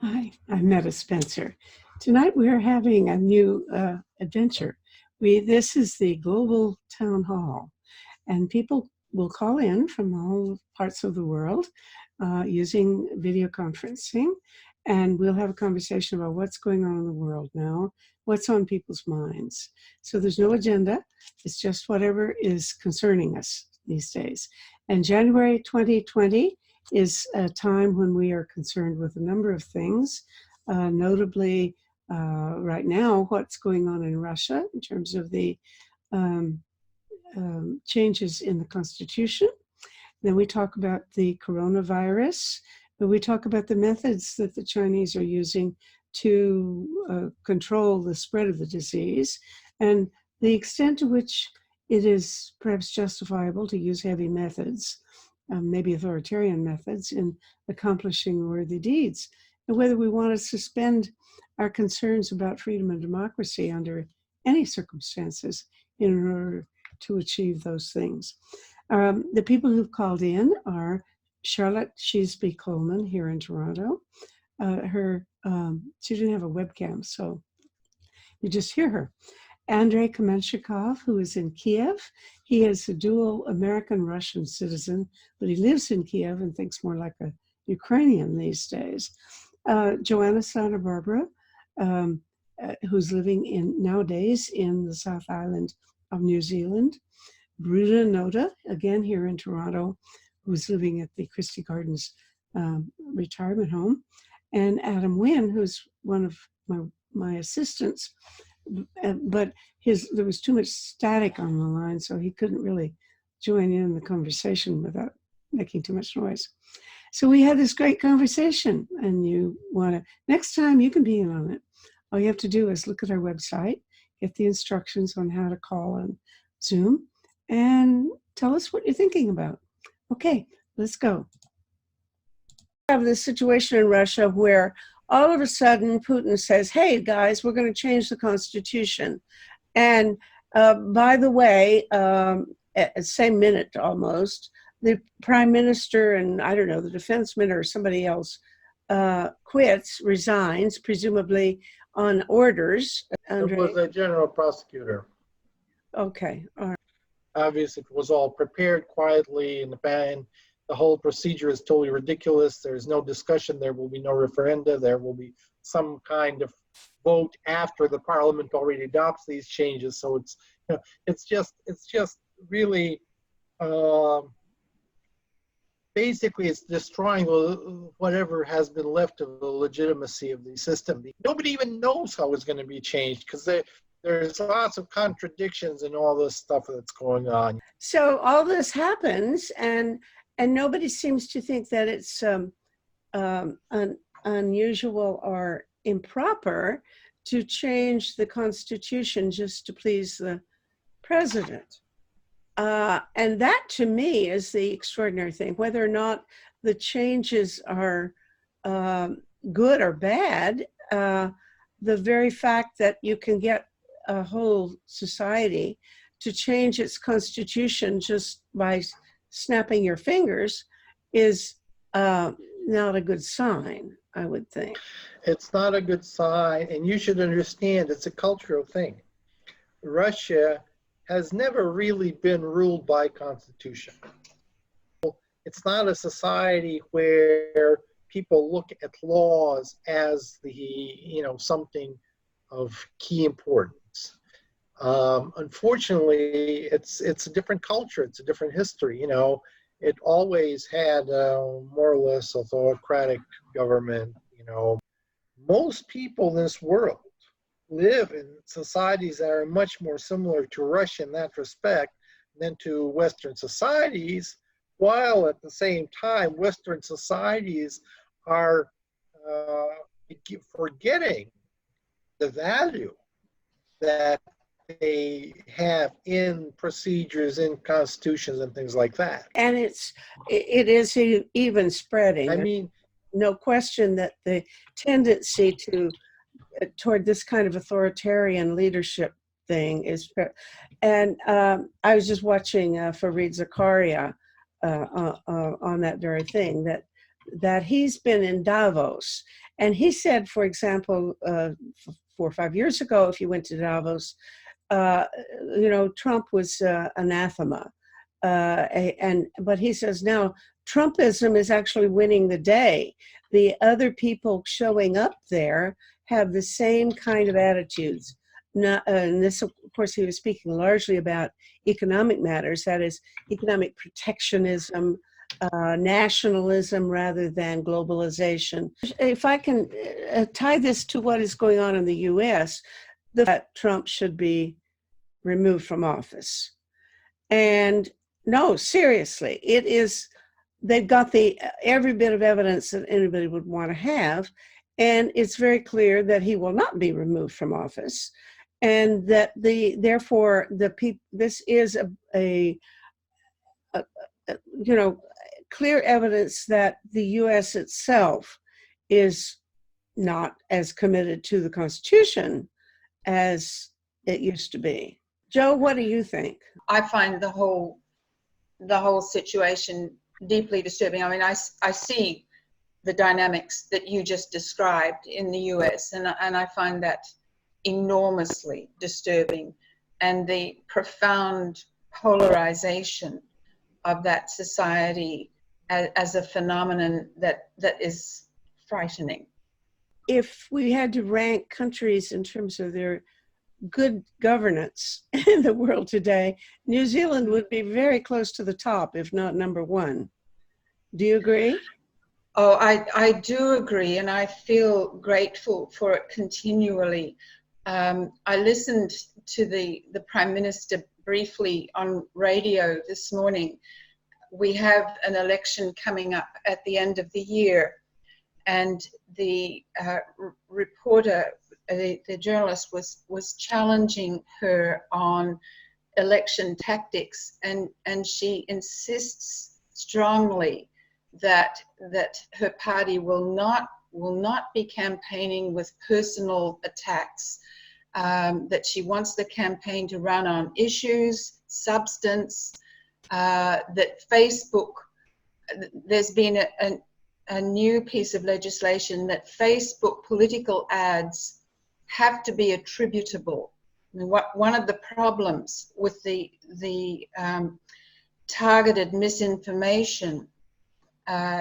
Hi, I'm Metta Spencer. Tonight we are having a new adventure. This is the global town hall, and people will call in from all parts of the world using video conferencing, and we'll have a conversation about what's going on in the world now, what's on people's minds. So there's no agenda, it's just whatever is concerning us these days. And January 2020 is a time when we are concerned with a number of things, notably right now, what's going on in Russia in terms of the changes in the Constitution. Then we talk about the coronavirus, but we talk about the methods that the Chinese are using to control the spread of the disease and the extent to which it is perhaps justifiable to use heavy methods, maybe authoritarian methods, in accomplishing worthy deeds, and whether we want to suspend our concerns about freedom and democracy under any circumstances in order to achieve those things. The people who've called in are Charlotte Sheasby-Coleman here in Toronto. She didn't have a webcam, so you just hear her. Andrei Kamenshikov, who is in Kiev. He is a dual American-Russian citizen, but he lives in Kiev and thinks more like a Ukrainian these days. Joanna Santa Barbara, who's living nowadays in the South Island of New Zealand. Bruna Nota, again here in Toronto, who's living at the Christie Gardens retirement home. And Adam Wynne, who's one of my assistants, but there was too much static on the line, so he couldn't really join in the conversation without making too much noise. So we had this great conversation, and next time you can be in on it. All you have to do is look at our website, get the instructions on how to call on Zoom, and tell us what you're thinking about. Okay, let's go. We have this situation in Russia where all of a sudden Putin says, hey guys, we're going to change the Constitution. And by the way, at the same minute almost, the prime minister and I don't know, the defense minister or somebody else resigns, presumably on orders. It was a general prosecutor. Okay, all right. Obviously, it was all prepared quietly in the ban. The whole procedure is totally ridiculous. There's no discussion. There will be no referenda. There will be some kind of vote after the parliament already adopts these changes. So it's just really basically it's destroying whatever has been left of the legitimacy of the system. Nobody even knows how it's going to be changed because there's lots of contradictions in all this stuff that's going on. So all this happens, and nobody seems to think that it's unusual or improper to change the Constitution just to please the president. And that, to me, is the extraordinary thing. Whether or not the changes are good or bad, the very fact that you can get a whole society to change its constitution just by snapping your fingers is not a good sign, I would think. It's not a good sign, and you should understand it's a cultural thing. Russia has never really been ruled by constitution. It's not a society where people look at laws as something of key importance. Unfortunately, it's a different culture. It's a different history. It always had more or less autocratic government. Most people in this world live in societies that are much more similar to Russia in that respect than to Western societies, while at the same time, Western societies are forgetting the value that they have in procedures, in constitutions, and things like that. And it is even spreading. I mean, no question that the tendency toward this kind of authoritarian leadership thing is, and I was just watching Fareed Zakaria on that very thing, that he's been in Davos, And he said, for example, 4 or 5 years ago, if you went to Davos, uh, Trump was anathema. But he says now Trumpism is actually winning the day. The other people showing up there have the same kind of attitudes. And this, of course, he was speaking largely about economic matters, that is, economic protectionism, nationalism rather than globalization. If I can tie this to what is going on in the US, that Trump should be removed from office. And no, seriously, it is, they've got every bit of evidence that anybody would want to have. And it's very clear that he will not be removed from office. And that therefore this is a clear evidence that the U.S. itself is not as committed to the Constitution as it used to be. Joe, what do you think? I find the whole situation deeply disturbing. I mean, I see the dynamics that you just described in the US, and I find that enormously disturbing, and the profound polarization of that society as a phenomenon that is frightening. If we had to rank countries in terms of their good governance in the world today, New Zealand would be very close to the top, if not number one. Do you agree? Oh, I do agree, and I feel grateful for it continually. I listened to the Prime Minister briefly on radio this morning. We have an election coming up at the end of the year, and the reporter, the journalist was challenging her on election tactics, and she insists strongly that her party will not be campaigning with personal attacks, that she wants the campaign to run on issues, substance, that Facebook, there's been a new piece of legislation that Facebook political ads have to be attributable. I mean, one of the problems with the targeted misinformation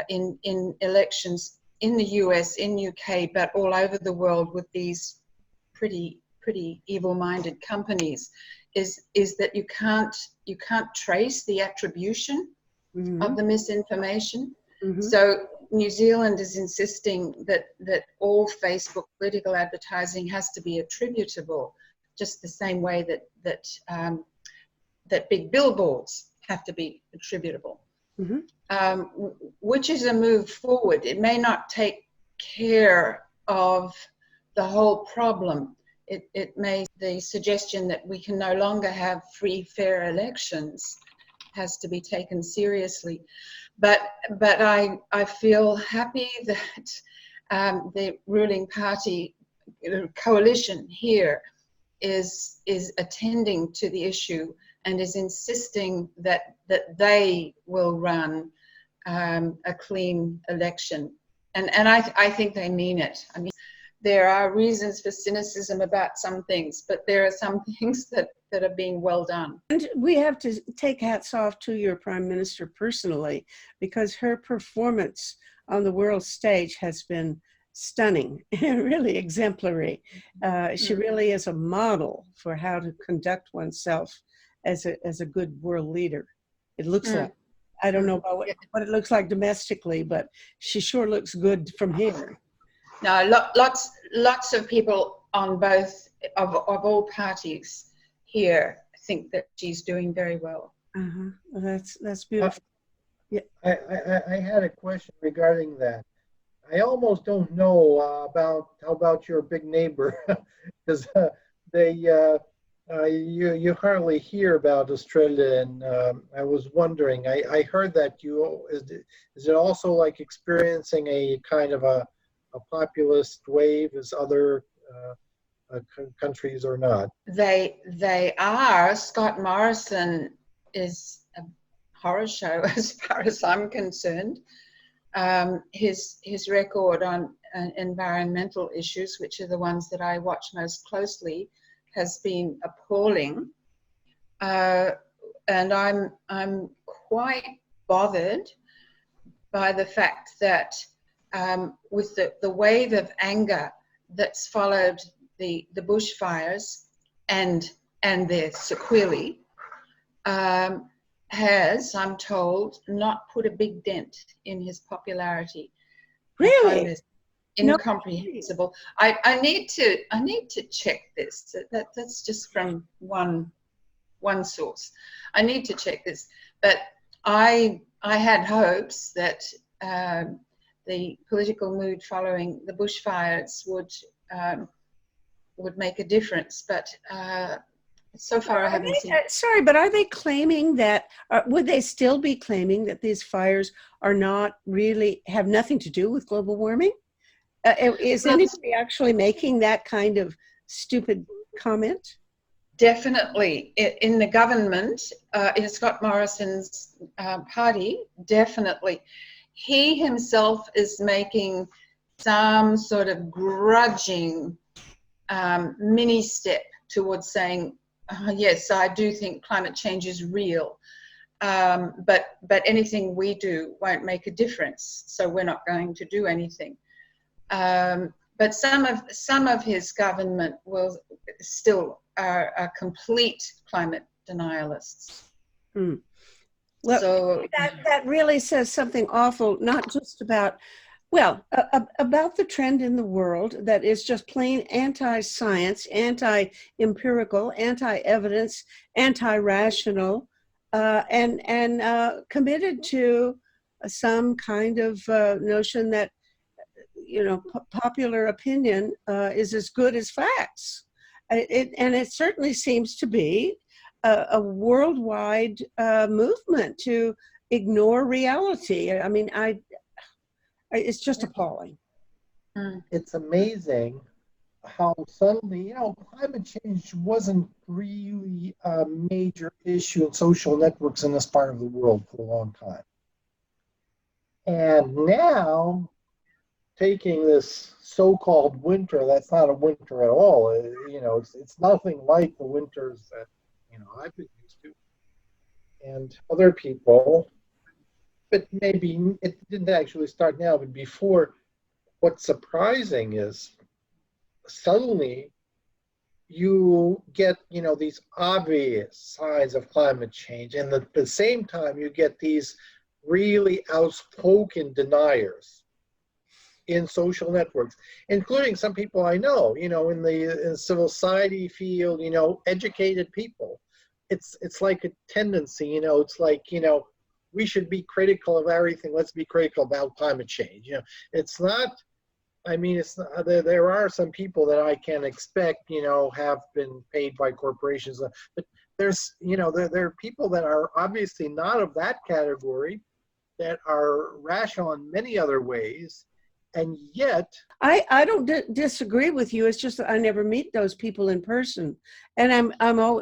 in elections in the US, in UK, but all over the world with these pretty evil-minded companies is that you can't trace the attribution of the misinformation. So New Zealand is insisting that all Facebook political advertising has to be attributable, just the same way that big billboards have to be attributable. Which is a move forward. It may not take care of the whole problem. It may, the suggestion that we can no longer have free, fair elections has to be taken seriously. But I feel happy that the ruling party coalition here is attending to the issue and is insisting that they will run a clean election. And I think they mean it. I mean, there are reasons for cynicism about some things, but there are some things that are being well done. And we have to take hats off to your Prime Minister personally, because her performance on the world stage has been stunning, really exemplary. She really is a model for how to conduct oneself as a good world leader. It looks like. I don't know about what it looks like domestically, but she sure looks good from here. No, lots of people on both of all parties here think that she's doing very well. Well, that's beautiful. Yeah. I had a question regarding that. I almost don't know how about your big neighbor, because you hardly hear about Australia, and I was wondering. I heard that is it also like experiencing a kind of a populist wave as other countries or not? They are. Scott Morrison is a horror show as far as I'm concerned. His record on environmental issues, which are the ones that I watch most closely, has been appalling. And I'm quite bothered by the fact that with the wave of anger that's followed the bushfires and their sequelae, has, I'm told, not put a big dent in his popularity. Really? I find this incomprehensible. I need to check this. That's just from one source. I need to check this, but I had hopes that the political mood following the bushfires would make a difference, but so far I haven't seen. Sorry, but are they claiming that? Would they still be claiming that these fires are not really have nothing to do with global warming? Is anybody actually making that kind of stupid comment? Definitely, in the government, in Scott Morrison's party, definitely. He himself is making some sort of grudging mini step towards saying, yes, I do think climate change is real, but anything we do won't make a difference, so we're not going to do anything. But some of his government will still are complete climate denialists. Well, so that really says something awful, not just about, well, about the trend in the world that is just plain anti-science, anti-empirical, anti-evidence, anti-rational, and committed to some kind of notion that, you know, popular opinion is as good as facts. And it certainly seems to be a worldwide movement to ignore reality. I mean, it's just appalling. It's amazing how suddenly, you know, climate change wasn't really a major issue in social networks in this part of the world for a long time. And now, taking this so-called winter, that's not a winter at all. You know, it's nothing like the winters that, you know, I've been used to. And other people, but maybe it didn't actually start now, but before. What's surprising is suddenly you get, you know, these obvious signs of climate change, and at the same time you get these really outspoken deniers in social networks, including some people I know, you know, in the civil society field, you know, educated people. It's like a tendency, you know, it's like, you know, we should be critical of everything. Let's be critical about climate change. You know, it's not, I mean, it's not, there are some people that I can expect, you know, have been paid by corporations, but there's, you know, there are people that are obviously not of that category that are rational in many other ways. And yet, I don't disagree with you. It's just that I never meet those people in person, and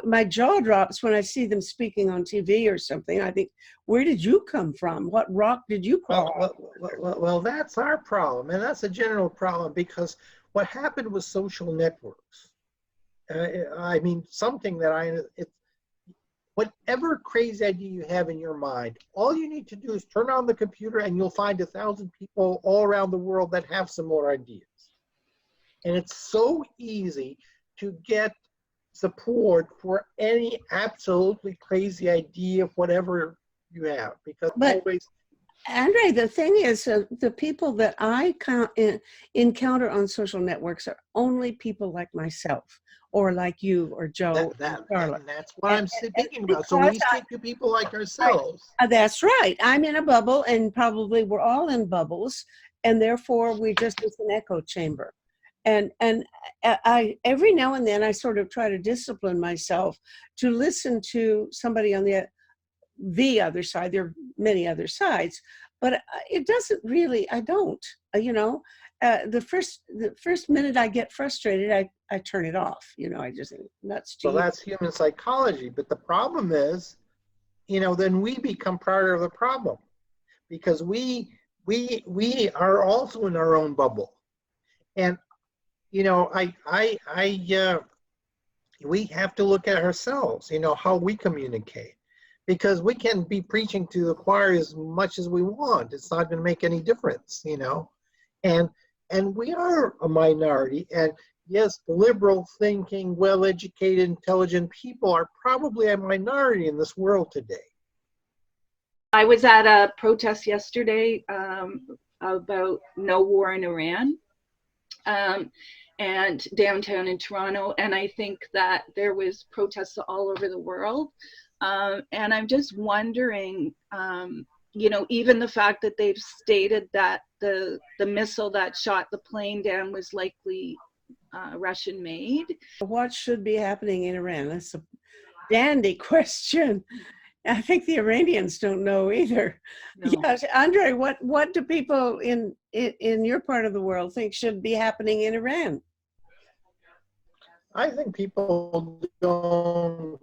my jaw drops when I see them speaking on TV or something. I think, where did you come from? What rock did you crawl? Well, that's our problem, and that's a general problem, because what happened with social networks, I mean, something that whatever crazy idea you have in your mind, all you need to do is turn on the computer and you'll find 1,000 people all around the world that have similar ideas. And it's so easy to get support for any absolutely crazy idea of whatever you have, because always. Andre, the thing is, the people that I encounter on social networks are only people like myself, or like you, or Joe, and that's what I'm thinking about. So we speak to people like ourselves. That's right. I'm in a bubble, and probably we're all in bubbles, and therefore we just, it's an echo chamber. And I every now and then I sort of try to discipline myself to listen to somebody on the other side. There are many other sides, but it doesn't really, I don't, you know, the first minute I get frustrated, I turn it off, you know, I just nuts to Well, that's human psychology. But the problem is, you know, then we become part of the problem, because we we are also in our own bubble, and you know, we have to look at ourselves. You know, how we communicate, because we can be preaching to the choir as much as we want. It's not going to make any difference. You know, and we are a minority, and yes, liberal thinking, well-educated, intelligent people are probably a minority in this world today. I was at a protest yesterday about no war in Iran, and downtown in Toronto, and I think that there was protests all over the world, and I'm just wondering, you know, even the fact that they've stated that the missile that shot the plane down was likely Russian made. What should be happening in Iran? That's a dandy question. I think the Iranians don't know either. No. Yes, Andre, what do people in your part of the world think should be happening in Iran? I think people don't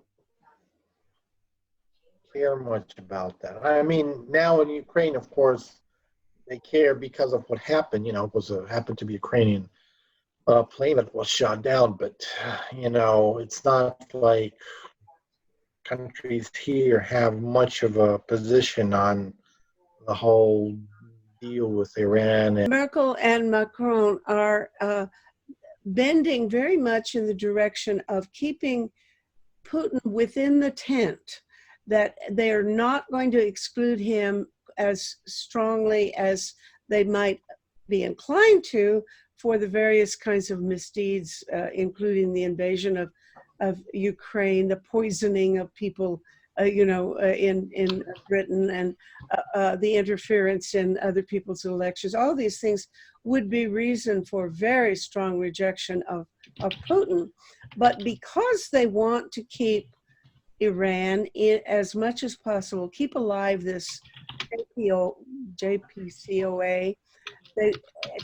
care much about that. I mean, now in Ukraine, of course, they care because of what happened. You know, it was happened to be a Ukrainian plane that was shot down, but you know, it's not like countries here have much of a position on the whole deal with Iran. And Merkel and Macron are bending very much in the direction of keeping Putin within the tent, that they are not going to exclude him as strongly as they might be inclined to for the various kinds of misdeeds, including the invasion of Ukraine, the poisoning of people, in Britain, and the interference in other people's elections. All these things would be reason for very strong rejection of Putin. But because they want to keep Iran in as much as possible, keep alive this JPCOA, they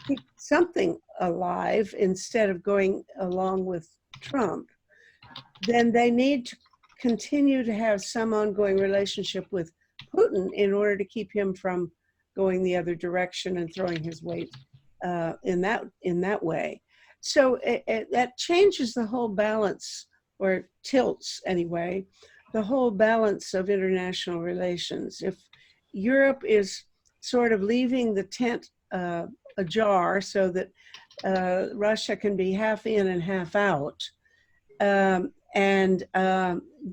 keep something alive instead of going along with Trump, then they need to continue to have some ongoing relationship with Putin in order to keep him from going the other direction and throwing his weight in that way. So that changes the whole balance, or tilts anyway, the whole balance of international relations. If Europe is sort of leaving the tent ajar so that Russia can be half in and half out,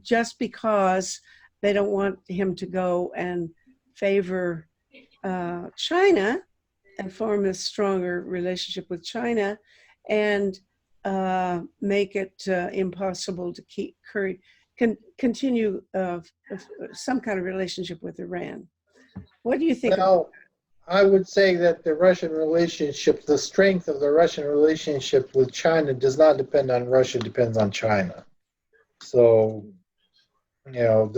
just because they don't want him to go and favor China and form a stronger relationship with China, and make it impossible to continue some kind of relationship with Iran. What do you think? Well, I would say that the Russian relationship, the strength of the Russian relationship with China does not depend on Russia, it depends on China. So, you know,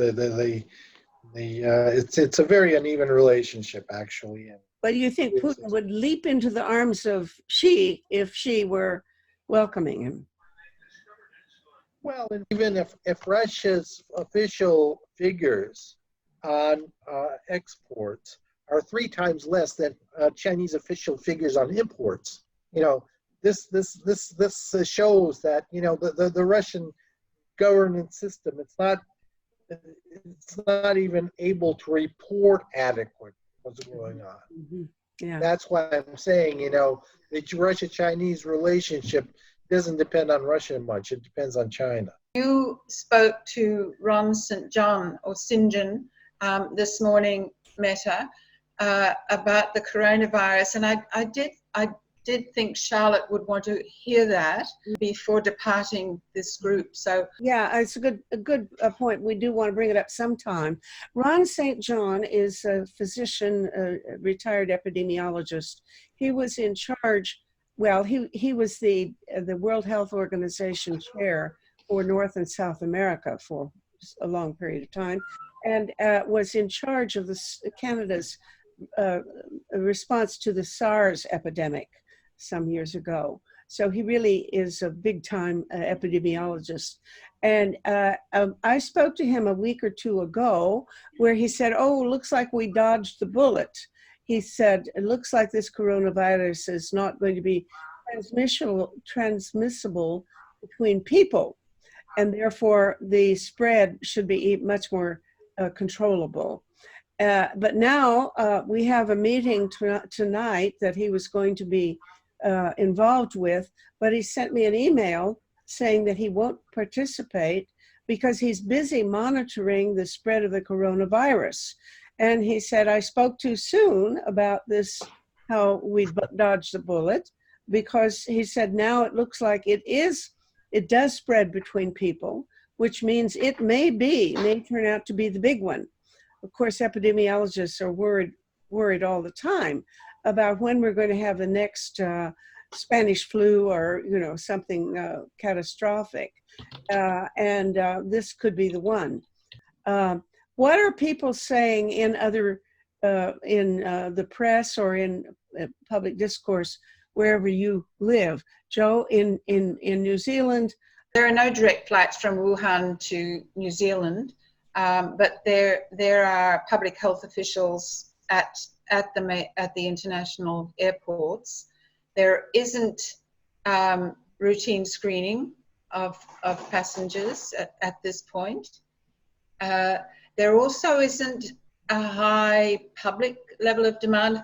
it's a very uneven relationship, actually. But do you think Putin would leap into the arms of Xi if Xi were welcoming him? Well, and even if Russia's official figures on exports are 3 times less than Chinese official figures on imports, you know, this shows that, you know, the Russian governance system, it's not even able to report adequate what's going on. Mm-hmm. Yeah. That's why I'm saying, you know, the Russia-Chinese relationship doesn't depend on Russia much. It depends on China. You spoke to Ron St. John or St. John this morning, Metta, about the coronavirus, and I did think Charlotte would want to hear that before departing this group. So yeah, it's a good point. We do want to bring it up sometime. Ron St. John is a physician, a retired epidemiologist. He was in charge. Well, he was the World Health Organization chair for North and South America for a long period of time, and was in charge of Canada's response to the SARS epidemic some years ago. So he really is a big-time epidemiologist. And I spoke to him a week or two ago where he said, oh, looks like we dodged the bullet. he said, it looks like this coronavirus is not going to be transmissible between people, and therefore the spread should be much more controllable. But now we have a meeting tonight that he was going to be involved with, but he sent me an email saying that he won't participate because he's busy monitoring the spread of the coronavirus. And he said, I spoke too soon about this, how we dodged the bullet, because he said now it looks like it does spread between people, which means it may turn out to be the big one. Of course, epidemiologists are worried all the time about when we're going to have the next Spanish flu or something catastrophic, and this could be the one. What are people saying in other in the press or in public discourse wherever you live? Joe, in New Zealand, there are no direct flights from Wuhan to New Zealand, but there are public health officials at the international airports. There isn't routine screening of passengers at this point. There also isn't a high public level of demand.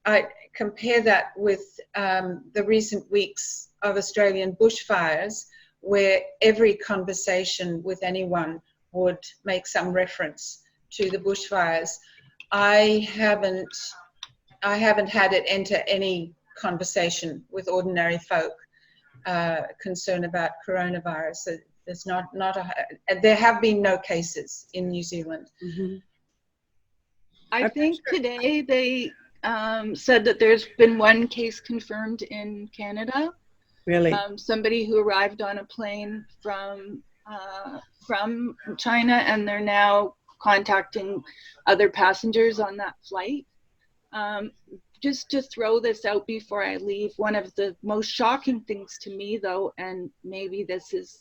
I compare that with the recent weeks of Australian bushfires, where every conversation with anyone would make some reference to the bushfires. I haven't had it enter any conversation with ordinary folk concerned about coronavirus. So there's there have been no cases in New Zealand. Mm-hmm. I think today they said that there's been one case confirmed in Canada. Really? Somebody who arrived on a plane from China, and they're now contacting other passengers on that flight. Just to throw this out before I leave, one of the most shocking things to me, though, and maybe this is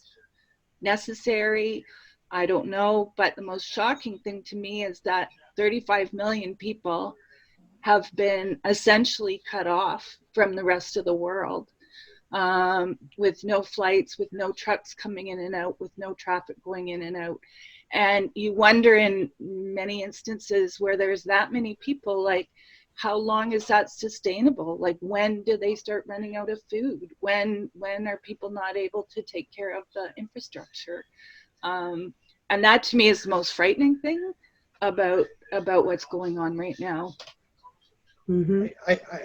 necessary, I don't know, but the most shocking thing to me is that 35 million people have been essentially cut off from the rest of the world, with no flights, with no trucks coming in and out, with no traffic going in and out. And you wonder, in many instances where there's that many people, like, how long is that sustainable? Like, when do they start running out of food? When are people not able to take care of the infrastructure? And that, to me, is the most frightening thing about what's going on right now. Mm-hmm.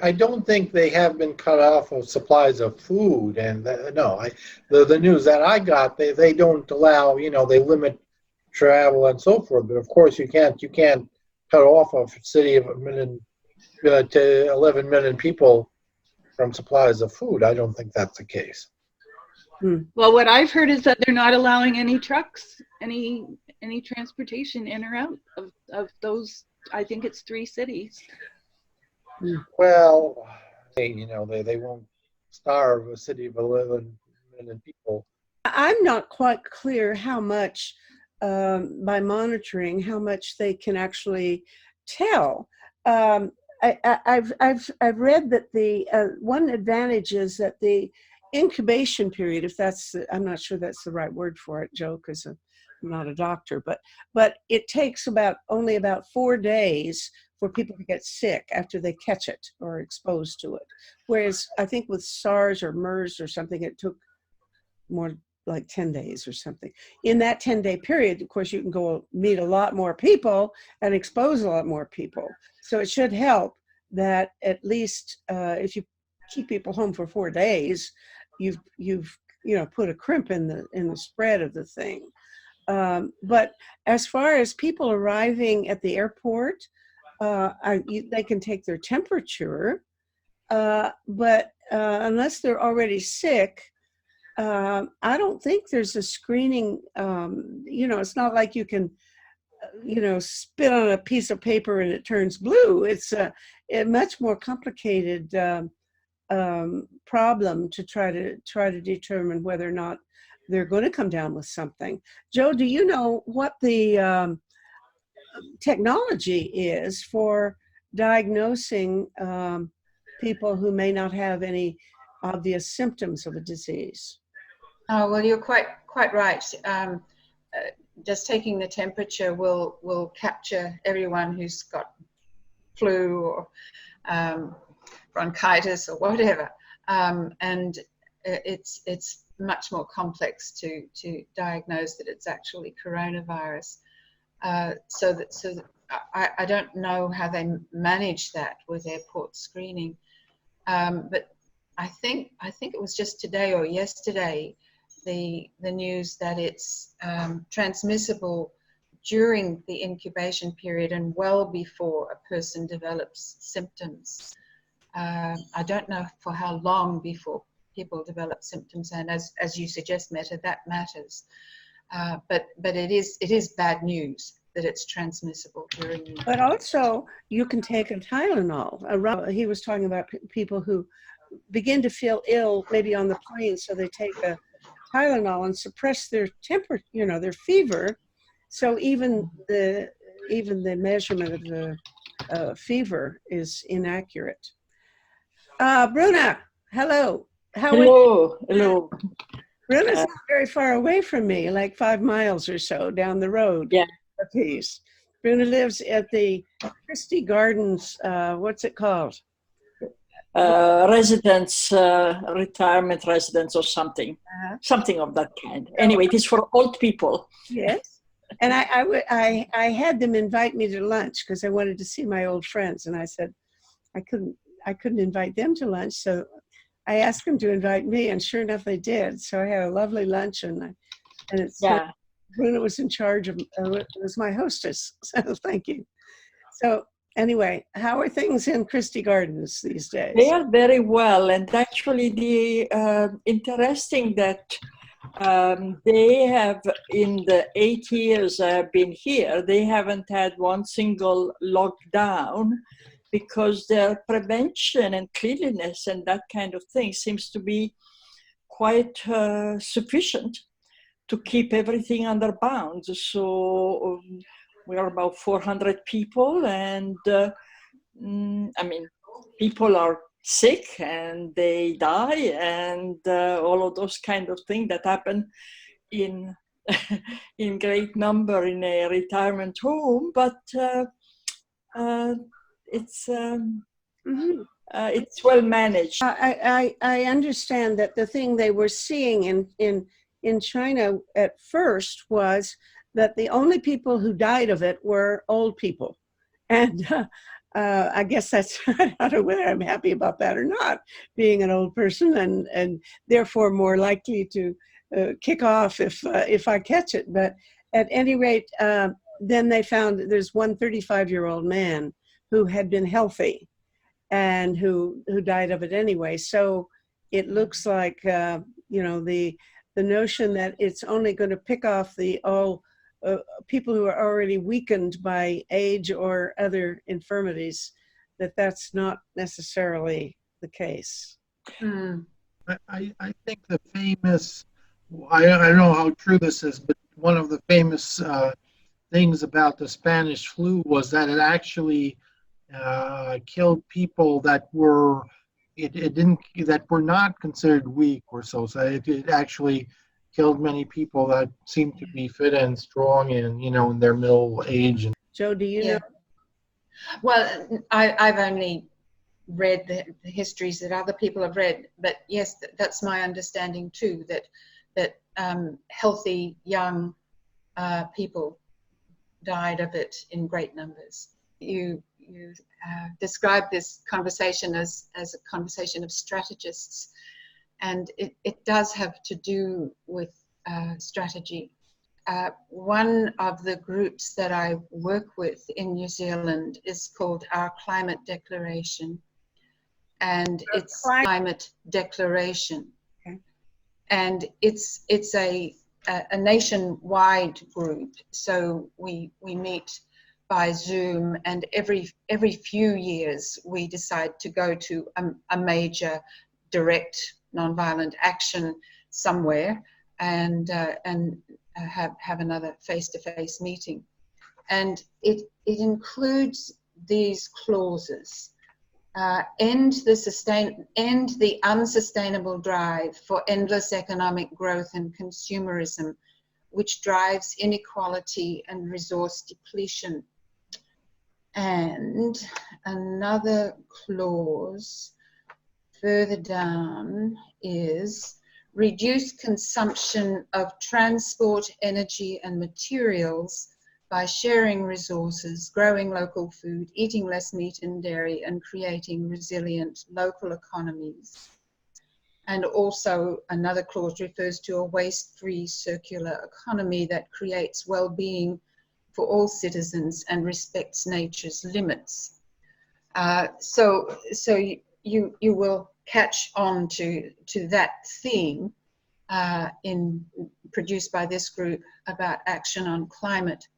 I don't think they have been cut off of supplies of food, and the news that I got, they don't allow, they limit travel and so forth. But of course you can't cut off a city of 11 million people from supplies of food. I don't think that's the case. Well, what I've heard is that they're not allowing any trucks, any transportation in or out of those. I think it's 3 cities. Well, they won't starve a city of 11 million people. I'm not quite clear how much, by monitoring, how much they can actually tell. I've read that the one advantage is that the incubation period, if that's, I'm not sure that's the right word for it, Joe, because I'm not a doctor, but it takes only about 4 days for people to get sick after they catch it or exposed to it. Whereas I think with SARS or MERS or something, it took more like 10 days or something. In that 10-day period, of course, you can go meet a lot more people and expose a lot more people. So it should help that at least if you keep people home for 4 days, you've put a crimp in the spread of the thing. But as far as people arriving at the airport, they can take their temperature, but unless they're already sick, I don't think there's a screening. It's not like you can, spit on a piece of paper and it turns blue. It's a much more complicated problem to try to determine whether or not they're going to come down with something. Joe, do you know what the technology is for diagnosing people who may not have any obvious symptoms of a disease. Oh, well, you're quite right. Just taking the temperature will capture everyone who's got flu or bronchitis or whatever, and it's much more complex to diagnose that it's actually coronavirus. So I don't know how they manage that with airport screening, but I think it was just today or yesterday the news that it's transmissible during the incubation period and well before a person develops symptoms. I don't know for how long before people develop symptoms, and as you suggest, Metta, that matters. But it is bad news that it's transmissible during. But also, you can take a Tylenol. He was talking about people who begin to feel ill, maybe on the plane, so they take a Tylenol and suppress their temperature, their fever. So even the measurement of the fever is inaccurate. Bruna, hello. Hello. Bruna's not very far away from me, like 5 miles or so down the road. Yeah. A piece. Bruna lives at the Christie Gardens. What's it called? Retirement residence or something, something of that kind. Anyway, it is for old people. Yes. And I had them invite me to lunch because I wanted to see my old friends, and I said I couldn't invite them to lunch, so I asked them to invite me, and sure enough, they did. So I had a lovely lunch, and it's Bruna was in charge of was my hostess. So thank you. So anyway, how are things in Christie Gardens these days? They are very well, and actually, the interesting that they have, in the 8 years I've been here, they haven't had one single lockdown, because their prevention and cleanliness and that kind of thing seems to be quite sufficient to keep everything under bounds. So we are about 400 people, and people are sick and they die, and all of those kind of things that happen in in great number in a retirement home, but it's well managed. I understand that the thing they were seeing in China at first was that the only people who died of it were old people, and I guess that's I don't know whether I'm happy about that or not, being an old person and therefore more likely to kick off if I catch it. But at any rate, then they found that there's one 35-year-old man who had been healthy and who died of it anyway. So it looks like the notion that it's only going to pick off the people who are already weakened by age or other infirmities, that's not necessarily the case. I think the famous, I don't know how true this is, but one of the famous things about the Spanish flu was that it actually killed people that were that were not considered weak or so. So it actually killed many people that seemed to be fit and strong and in their middle age. And Joe, do you know? Well, I've only read the histories that other people have read, but yes, that's my understanding too. That healthy young people died of it in great numbers. You describe this conversation as a conversation of strategists, and it does have to do with strategy. One of the groups that I work with in New Zealand is called Our Climate Declaration, and it's Climate Declaration. Okay. And it's a nationwide group, so we meet by Zoom, and every few years we decide to go to a major direct nonviolent action somewhere and have another face-to-face meeting. And it includes these clauses. End the unsustainable drive for endless economic growth and consumerism, which drives inequality and resource depletion. And another clause further down is reduce consumption of transport, energy, and materials by sharing resources, growing local food, eating less meat and dairy, and creating resilient local economies. And also another clause refers to a waste-free circular economy that creates well-being for all citizens and respects nature's limits. So you will catch on to that theme produced by this group about action on climate.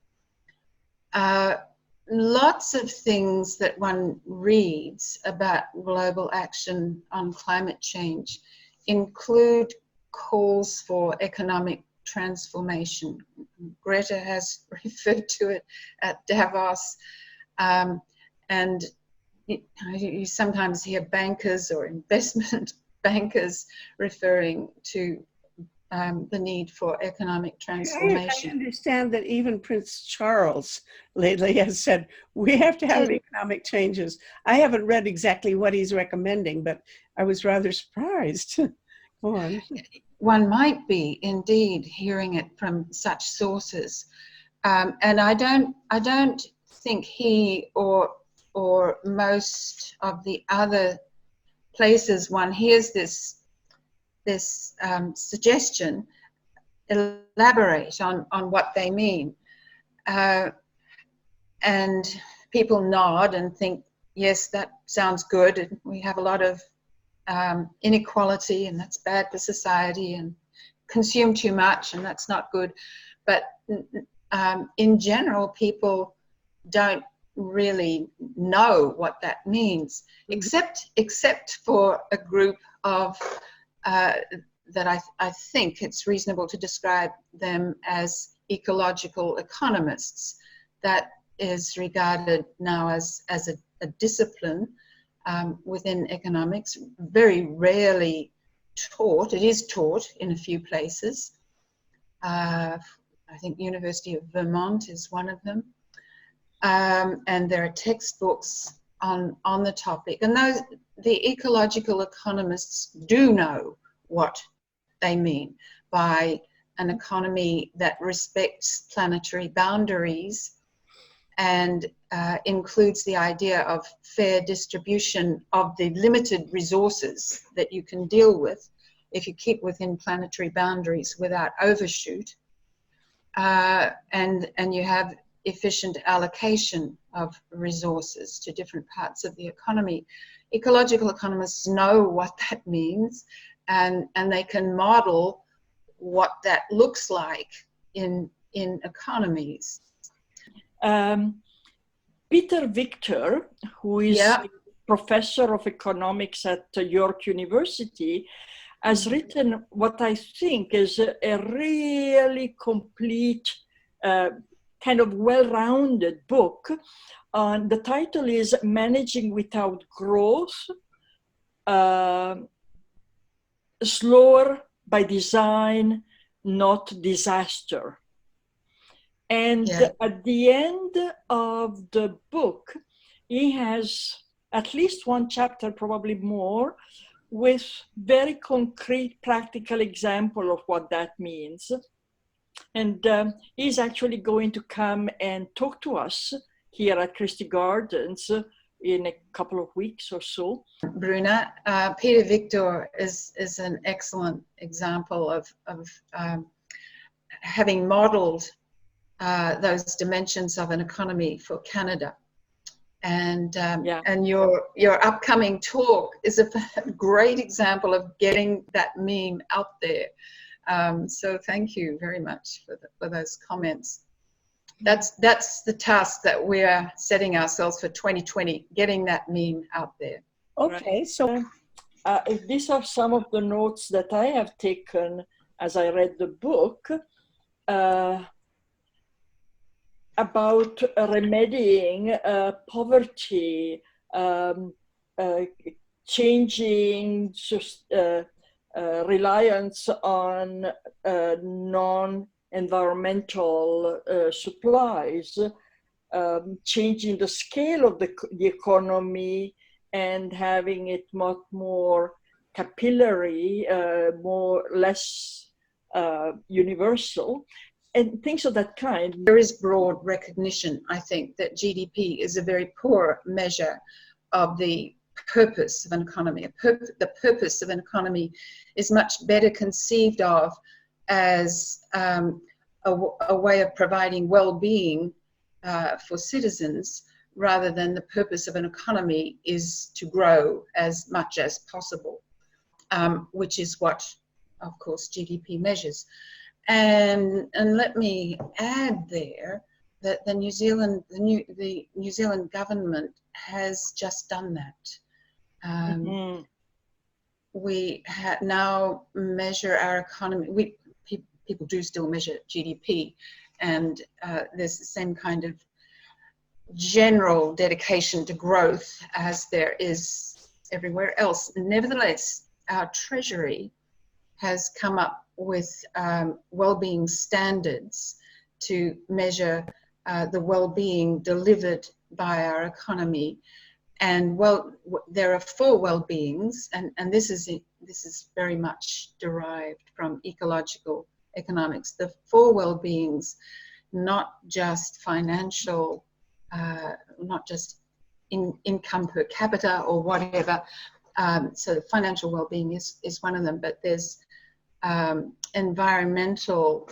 Lots of things that one reads about global action on climate change include calls for economic transformation. Greta has referred to it at Davos, and you sometimes hear bankers or investment bankers referring to the need for economic transformation. I understand that even Prince Charles lately has said, we have to have economic changes. I haven't read exactly what he's recommending, but I was rather surprised. Go on. One might be indeed hearing it from such sources. And I don't think he or most of the other places one hears this suggestion elaborate on what they mean. And people nod and think, yes, that sounds good. We have a lot of inequality, and that's bad for society, and consume too much, and that's not good. But in general, people don't really know what that means, except for a group of that I think it's reasonable to describe them as ecological economists. That is regarded now as a discipline within economics, very rarely taught. It is taught in a few places. I think University of Vermont is one of them. And there are textbooks on the topic. And the ecological economists do know what they mean by an economy that respects planetary boundaries and includes the idea of fair distribution of the limited resources that you can deal with if you keep within planetary boundaries without overshoot. And you have efficient allocation of resources to different parts of the economy. Ecological economists know what that means, and they can model what that looks like in economies. Peter Victor, who is professor of economics at York University, has written what I think is a really complete, kind of well-rounded book. The title is Managing Without Growth, Slower by Design, Not Disaster. And at the end of the book, he has at least one chapter, probably more, with very concrete practical example of what that means. And he's actually going to come and talk to us here at Christie Gardens in a couple of weeks or so. Bruna, Peter Victor is an excellent example of having modeled those dimensions of an economy for Canada. And your upcoming talk is a great example of getting that meme out there. So thank you very much for those comments. That's the task that we're setting ourselves for 2020, getting that meme out there. Okay, so these are some of the notes that I have taken as I read the book. about remedying poverty, changing reliance on non-environmental supplies, changing the scale of the economy and having it much more capillary, less universal, and things of that kind. There is broad recognition, I think, that GDP is a very poor measure of the purpose of an economy. The purpose of an economy is much better conceived of as a way of providing well-being for citizens, rather than the purpose of an economy is to grow as much as possible, which is what, of course, GDP measures. And let me add there that the New Zealand government has just done that. We now measure our economy. People do still measure GDP, and there's the same kind of general dedication to growth as there is everywhere else. Nevertheless, our Treasury has come up with well-being standards to measure the well-being delivered by our economy. And there are 4 well-beings, and this is very much derived from ecological economics. The 4 well-beings, not just financial, not just income per capita or whatever. So financial well-being is one of them, but there's environmental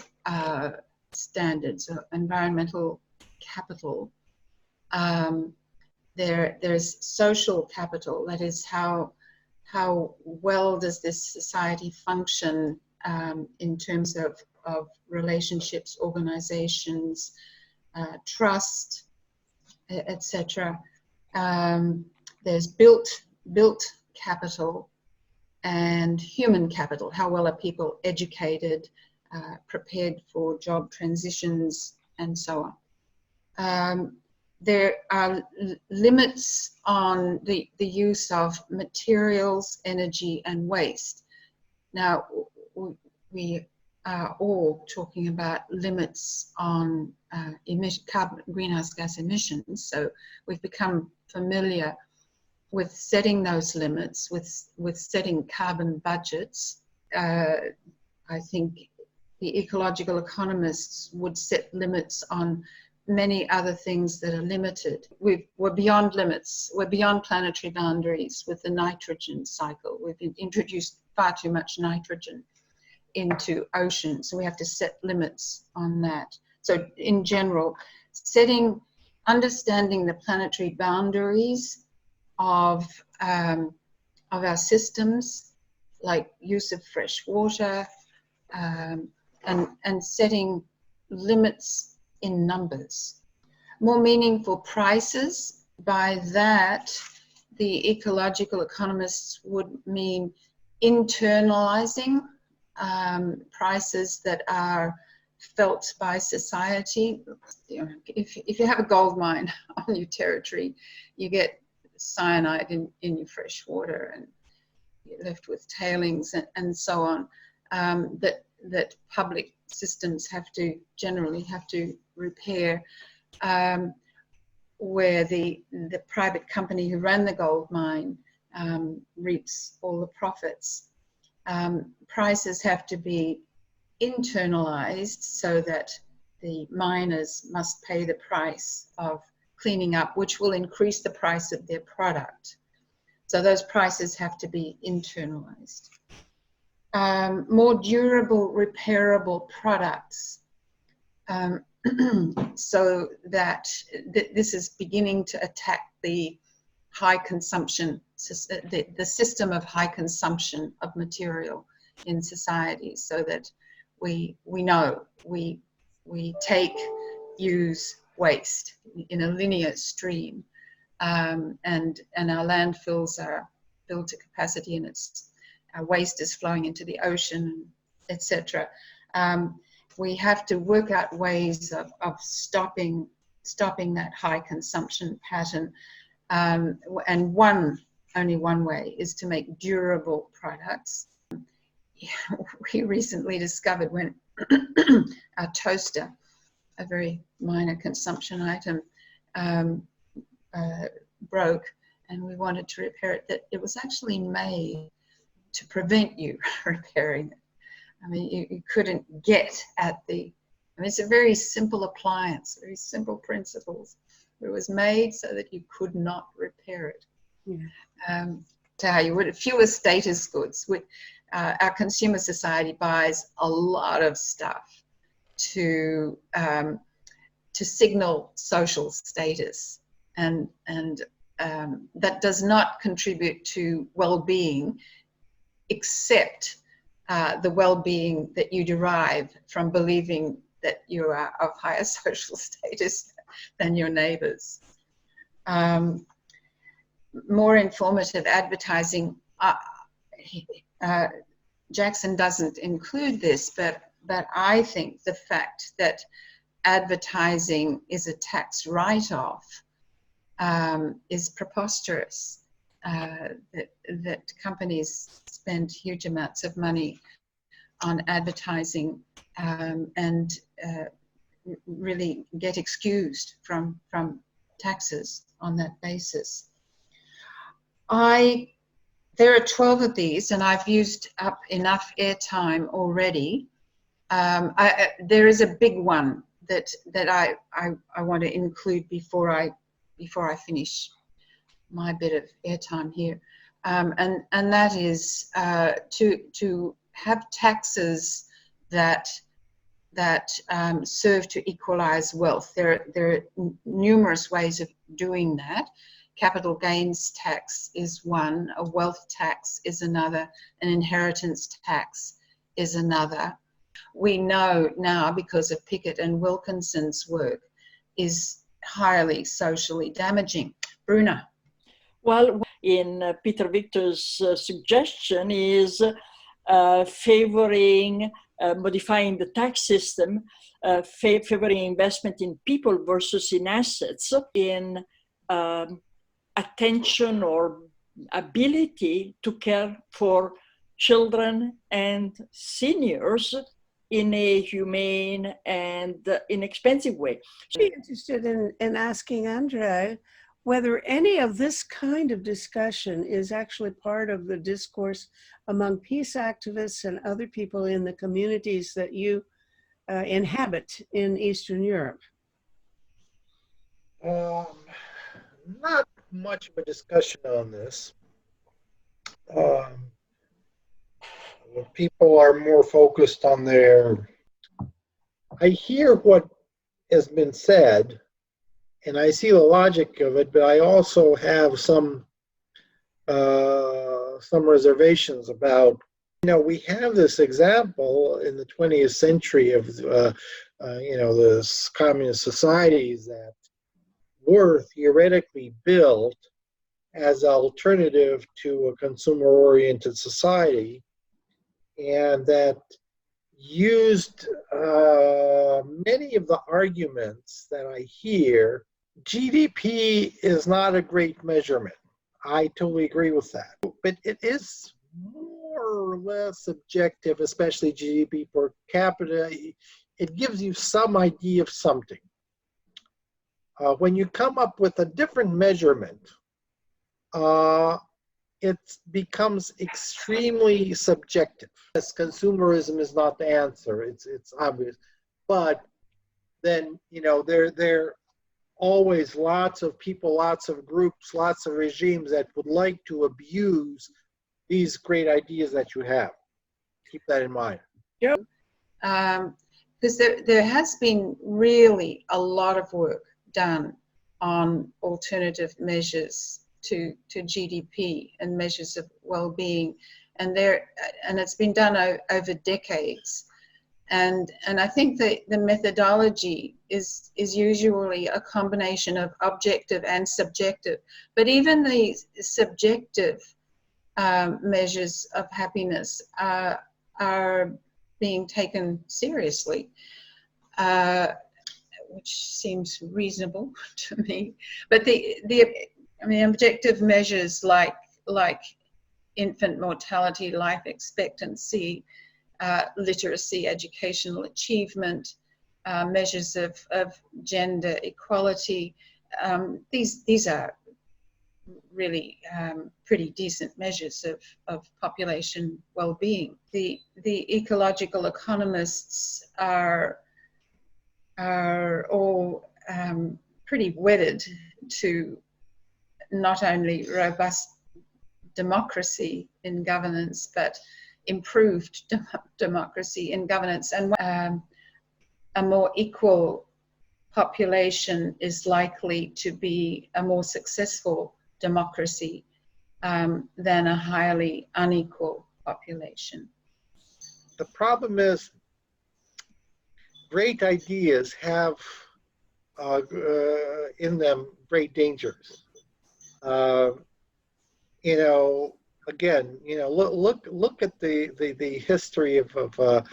standards, or environmental capital. There's social capital, that is how well does this society function in terms of relationships, organizations, trust, etc. There's built capital and human capital. How well are people educated, prepared for job transitions, and so on. There are limits on the use of materials, energy, and waste. Now, we are all talking about limits on greenhouse gas emissions, so we've become familiar with setting those limits, with setting carbon budgets. I think the ecological economists would set limits on many other things that are limited. We're beyond limits. We're beyond planetary boundaries with the nitrogen cycle. We've introduced far too much nitrogen into oceans, so we have to set limits on that. So in general, understanding the planetary boundaries of our systems, like use of fresh water, and setting limits in numbers. More meaningful prices, by that the ecological economists would mean internalizing prices that are felt by society. You know, if you have a gold mine on your territory, you get cyanide in your fresh water, and you're left with tailings and so on, that public systems generally have to repair, where the private company who ran the gold mine reaps all the profits. Prices have to be internalized so that the miners must pay the price of cleaning up, which will increase the price of their product. So those prices have to be internalized. More durable, repairable products, so that this is beginning to attack the high consumption, the system of high consumption of material in society, so that we know we take, use, waste in a linear stream, and our landfills are filled to capacity, and our waste is flowing into the ocean, etc. We have to work out ways of stopping stopping that high consumption pattern. And only one way is to make durable products. We recently discovered when our toaster, a very minor consumption item, broke, and we wanted to repair it, that it was actually made to prevent you repairing it. I mean, you couldn't get at the, I mean, it's a very simple appliance, very simple principles. It was made so that you could not repair it. Yeah. To how you would, fewer status goods. Our consumer society buys a lot of stuff to signal social status, and that does not contribute to well-being, except the well-being that you derive from believing that you are of higher social status than your neighbours. More informative advertising. Jackson doesn't include this, but I think the fact that advertising is a tax write-off is preposterous. That companies spend huge amounts of money on advertising and really get excused from taxes on that basis. There are 12 of these, and I've used up enough airtime already. There is a big one that I want to include before I finish my bit of airtime here, and that is to have taxes that serve to equalize wealth. There are numerous ways of doing that. Capital gains tax is one, a wealth tax is another, an inheritance tax is another. We know now, because of Pickett and Wilkinson's work, is highly socially damaging. Bruna. Well, in Peter Victor's suggestion is favoring, modifying the tax system, favoring investment in people versus in assets, in attention or ability to care for children and seniors in a humane and inexpensive way. I'd be interested in asking Andre whether any of this kind of discussion is actually part of the discourse among peace activists and other people in the communities that you inhabit in Eastern Europe. Not much of a discussion on this. People are more focused on their, I hear what has been said, and I see the logic of it, but I also have some reservations about, we have this example in the 20th century of, this communist societies that were theoretically built as an alternative to a consumer-oriented society, and that used many of the arguments that I hear. GDP is not a great measurement. I totally agree with that. But it is more or less subjective, especially GDP per capita. It gives you some idea of something. When you come up with a different measurement, it becomes extremely subjective. Yes, consumerism is not the answer, it's obvious. But then, there are always lots of people, lots of groups, lots of regimes that would like to abuse these great ideas that you have. Keep that in mind. Yep. Because there has been really a lot of work done on alternative measures to GDP and measures of well-being, and it's been done over decades, and I think the methodology is usually a combination of objective and subjective, but even the subjective measures of happiness are being taken seriously. which seems reasonable to me. But objective measures like infant mortality, life expectancy, literacy, educational achievement, measures of gender equality, these are really pretty decent measures of population well-being. The ecological economists are all pretty wedded to not only robust democracy in governance, but improved democracy in governance, and a more equal population is likely to be a more successful democracy than a highly unequal population. The problem is great ideas have in them great dangers. Again, look at the history of the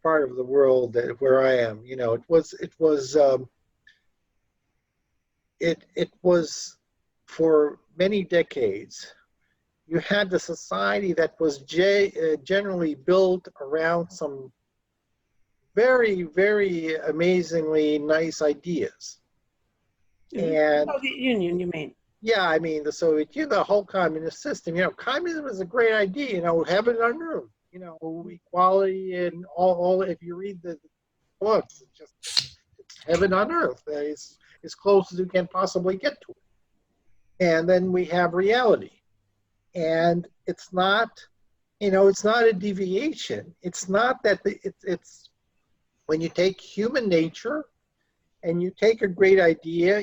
part of the world where I am. It was for many decades. You had the society that was generally built around some very, very amazingly nice ideas. And Soviet Union, you mean? Yeah, I mean the Soviet Union, the whole communist system. Communism is a great idea. Heaven on earth. Equality and all. If you read the books, it's heaven on earth. It's as close as you can possibly get to it. And then we have reality, and it's not, it's not a deviation. It's not that it's when you take human nature and you take a great idea.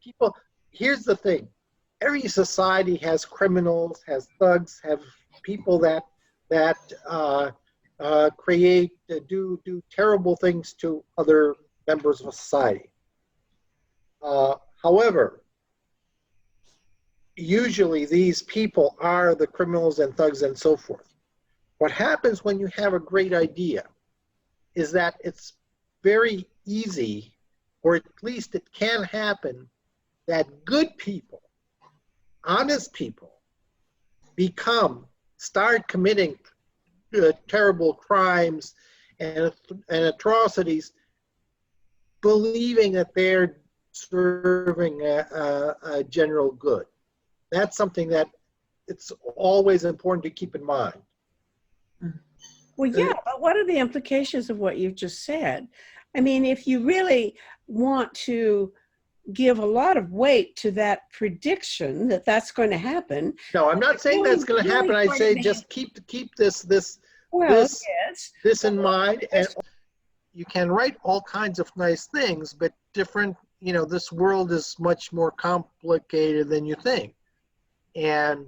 People. Here's the thing: every society has criminals, has thugs, have people that create, do terrible things to other members of a society. However, usually these people are the criminals and thugs and so forth. What happens when you have a great idea is that it's very easy, or at least it can happen, that good people, honest people, start committing terrible crimes and atrocities, believing that they're serving a general good. That's something that it's always important to keep in mind. Well, yeah, but what are the implications of what you've just said? I mean, if you really want to give a lot of weight to that prediction that that's going to happen. No, I'm not saying that's going to happen. I say just keep this in mind. And you can write all kinds of nice things, but different. This world is much more complicated than you think. And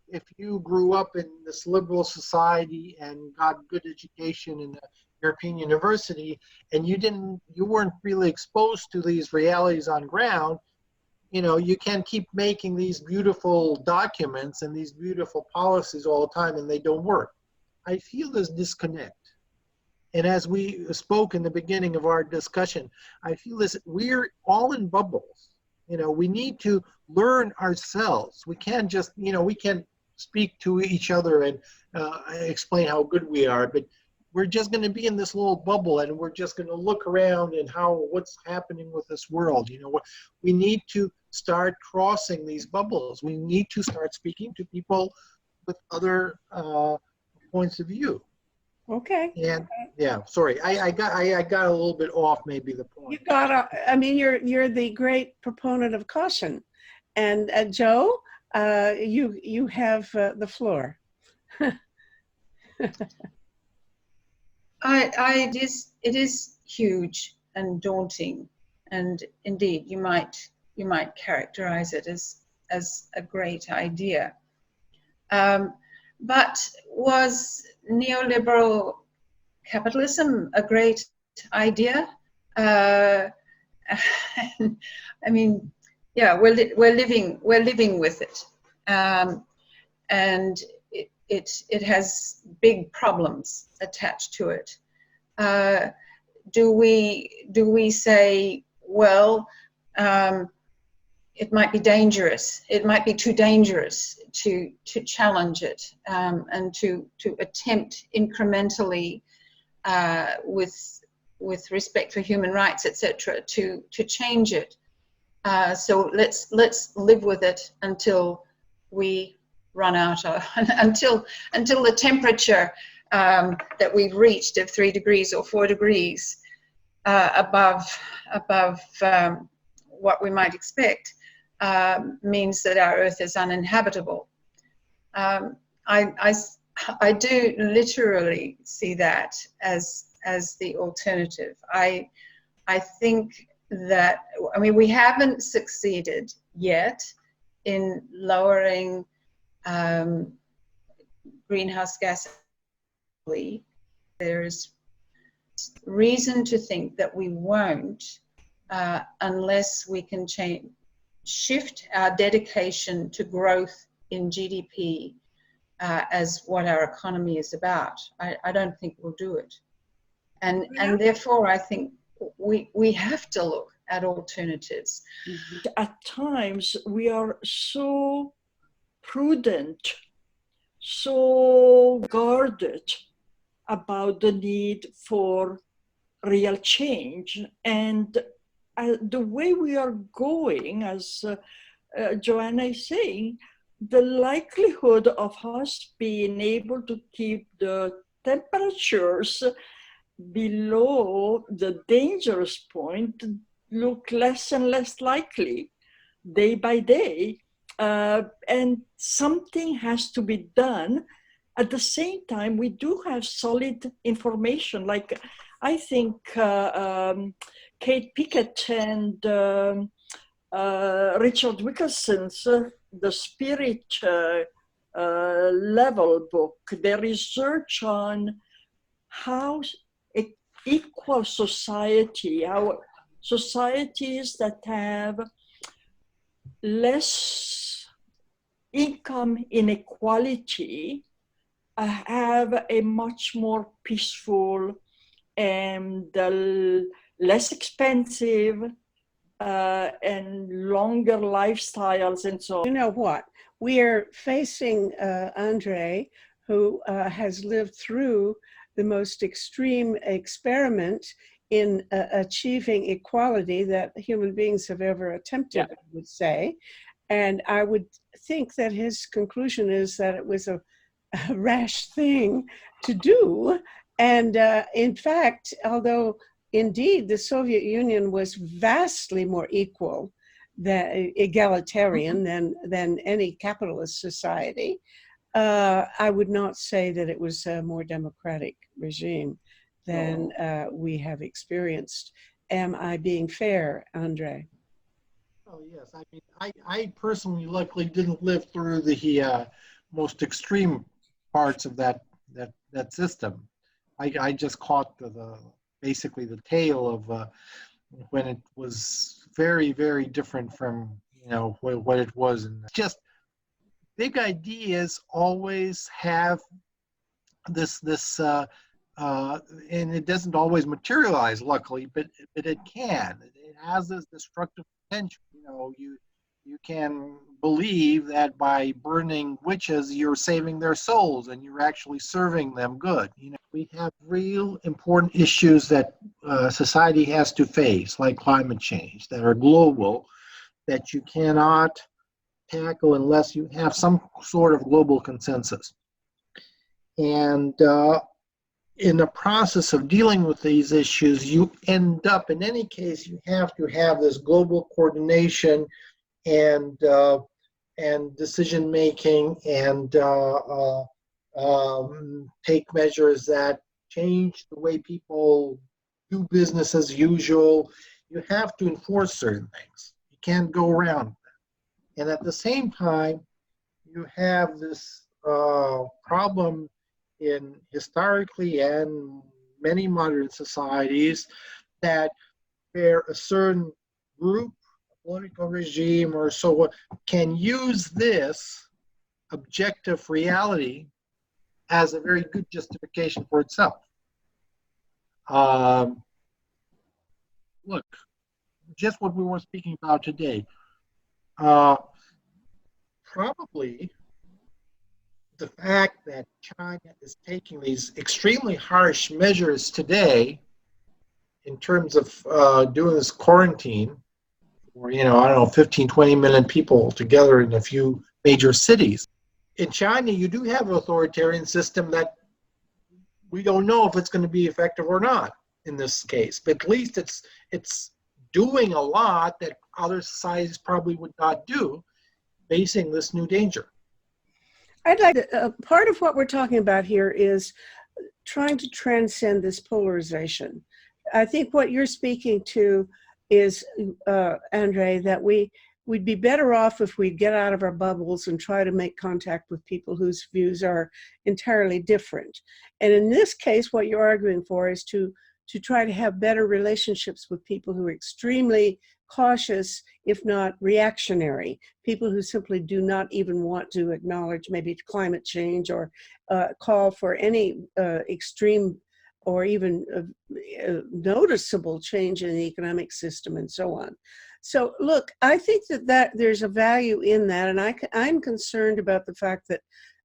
if you grew up in this liberal society and got good education in a European university, and you weren't really exposed to these realities on ground, you can keep making these beautiful documents and these beautiful policies all the time, and they don't work. I feel this disconnect. And as we spoke in the beginning of our discussion, I feel this, we're all in bubbles. We need to learn ourselves. We can't just, we can speak to each other and explain how good we are, but we're just going to be in this little bubble, and we're just going to look around and what's happening with this world. We need to start crossing these bubbles. We need to start speaking to people with other points of view. Okay. And yeah, sorry, I got a little bit off maybe the point. You got. I mean, you're the great proponent of caution, and Joe, you have the floor. It is huge and daunting, and indeed you might characterize it as a great idea. But was neoliberal capitalism a great idea? I mean, yeah, we're living with it, and it has big problems attached to it. Do we say, well, it might be dangerous. It might be too dangerous to challenge it, and to attempt incrementally, with respect for human rights, etc., to change it. So let's live with it until we run out of, until the temperature that we've reached of 3 degrees or 4 degrees above what we might expect means that our Earth is uninhabitable. I do literally see that as the alternative. I think that, I mean, we haven't succeeded yet in lowering greenhouse gas. There's reason to think that we won't unless we can shift our dedication to growth in GDP as what our economy is about. I don't think we'll do it. And therefore, I think we have to look at alternatives. At times, we are so prudent, so guarded about the need for real change. And the way we are going, as Joanna is saying, the likelihood of us being able to keep the temperatures below the dangerous point look less and less likely day by day. And something has to be done. At the same time, we do have solid information. Like, I think Kate Pickett and Richard Wilkinson's The Spirit Level book, their research on how equal society, how societies that have less income inequality have a much more peaceful and less expensive and longer lifestyles and so on. You know what? We are facing Andre, who has lived through the most extreme experiment in achieving equality that human beings have ever attempted, I would say. And I would think that his conclusion is that it was a rash thing to do. And in fact, although indeed the Soviet Union was vastly more equal, egalitarian than any capitalist society, I would not say that it was a more democratic regime than we have experienced. Am I being fair, Andre? Oh yes, I mean, I personally luckily didn't live through the most extreme parts of that system. I just caught basically the tail of when it was very, very different from what it was. And just big ideas always have this and it doesn't always materialize, luckily, but it can. It has this destructive potential. You can believe that by burning witches, you're saving their souls and you're actually serving them good. We have real important issues that society has to face, like climate change, that are global, that you cannot tackle unless you have some sort of global consensus. And in the process of dealing with these issues, you end up, in any case, you have to have this global coordination and decision making and take measures that change the way people do business as usual. You have to enforce certain things. You can't go around them. And at the same time, you have this problem in historically and many modern societies that where a certain group, a political regime or so on, can use this objective reality as a very good justification for itself. Um, Look, just what we were speaking about today. Probably the fact that China is taking these extremely harsh measures today in terms of doing this quarantine, or, I don't know, 15, 20 million people together in a few major cities. In China, you do have an authoritarian system that we don't know if it's going to be effective or not in this case, but at least it's doing a lot that other societies probably would not do, facing this new danger. I'd like to, part of what we're talking about here is trying to transcend this polarization. I think what you're speaking to is, Andre, that we'd be better off if we'd get out of our bubbles and try to make contact with people whose views are entirely different. And in this case, what you're arguing for is to try to have better relationships with people who are extremely cautious, if not reactionary, people who simply do not even want to acknowledge maybe climate change or call for any extreme or even noticeable change in the economic system and so on. So look, I think that there's a value in that, and I'm concerned about the fact that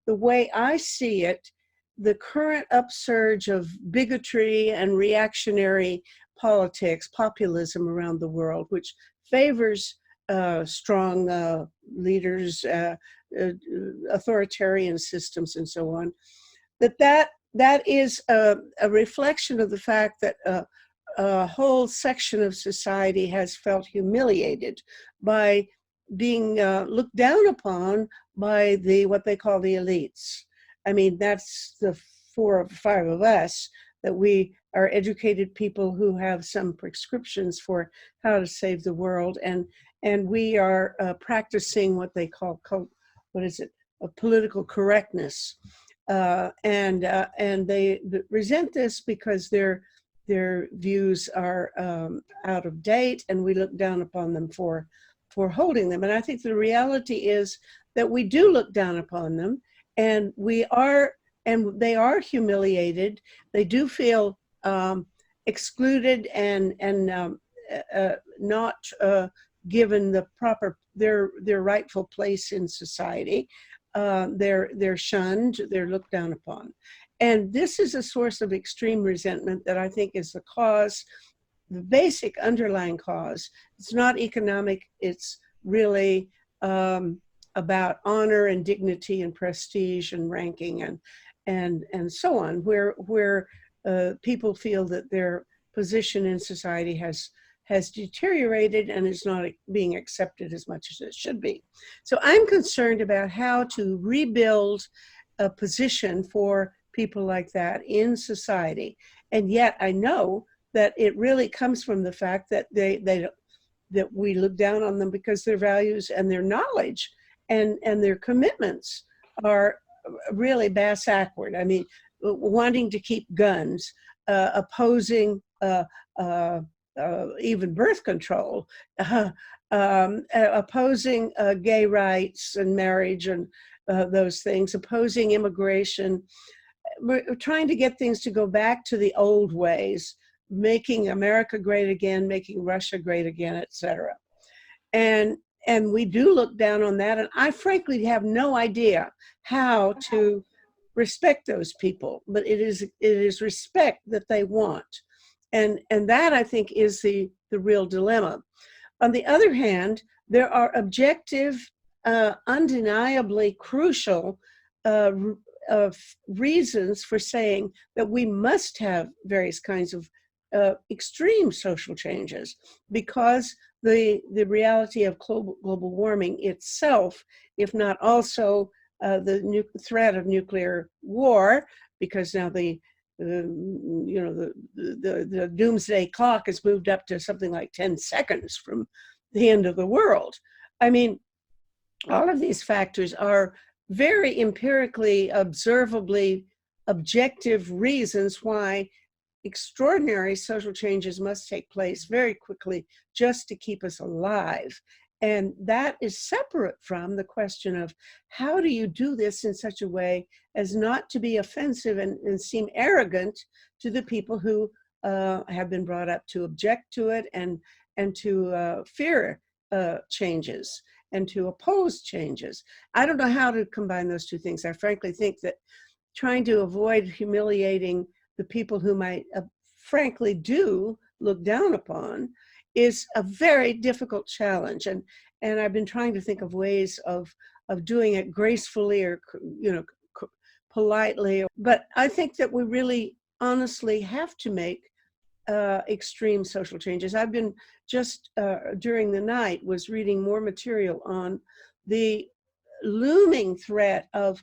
the way I see it, the current upsurge of bigotry and reactionary politics, populism around the world, which favors strong leaders, authoritarian systems, and so on, that is a reflection of the fact that a whole section of society has felt humiliated by being looked down upon by what they call the elites. I mean, that's the 4 or 5 of us, that we are educated people who have some prescriptions for how to save the world, and we are practicing what they call political correctness, and they resent this because their views are out of date, and we look down upon them for holding them. And I think the reality is that we do look down upon them, and they are humiliated. They do feel excluded and not given the proper their rightful place in society. They're shunned. They're looked down upon, and this is a source of extreme resentment that I think is the cause, the basic underlying cause. It's not economic. It's really about honor and dignity and prestige and ranking and so on, where people feel that their position in society has deteriorated and is not being accepted as much as it should be. So I'm concerned about how to rebuild a position for people like that in society. And yet I know that it really comes from the fact that that we look down on them because their values and their knowledge and their commitments are really bass-ackward. I mean, wanting to keep guns, opposing even birth control, opposing gay rights and marriage and those things, opposing immigration. We're trying to get things to go back to the old ways, making America great again, making Russia great again, etc. And we do look down on that. And I frankly have no idea how to respect those people, but it is respect that they want. And that, I think, is the real dilemma. On the other hand, there are objective, undeniably crucial reasons for saying that we must have various kinds of extreme social changes, because the reality of global warming itself, if not also the threat of nuclear war, because now the doomsday clock has moved up to something like 10 seconds from the end of the world. I mean, all of these factors are very empirically, observably objective reasons why extraordinary social changes must take place very quickly just to keep us alive. And that is separate from the question of how do you do this in such a way as not to be offensive and seem arrogant to the people who have been brought up to object to it and to fear changes and to oppose changes. I don't know how to combine those two things. I frankly think that trying to avoid humiliating the people who might frankly do look down upon is a very difficult challenge. And I've been trying to think of ways of doing it gracefully or, politely. But I think that we really honestly have to make extreme social changes. I've been just during the night was reading more material on the looming threat of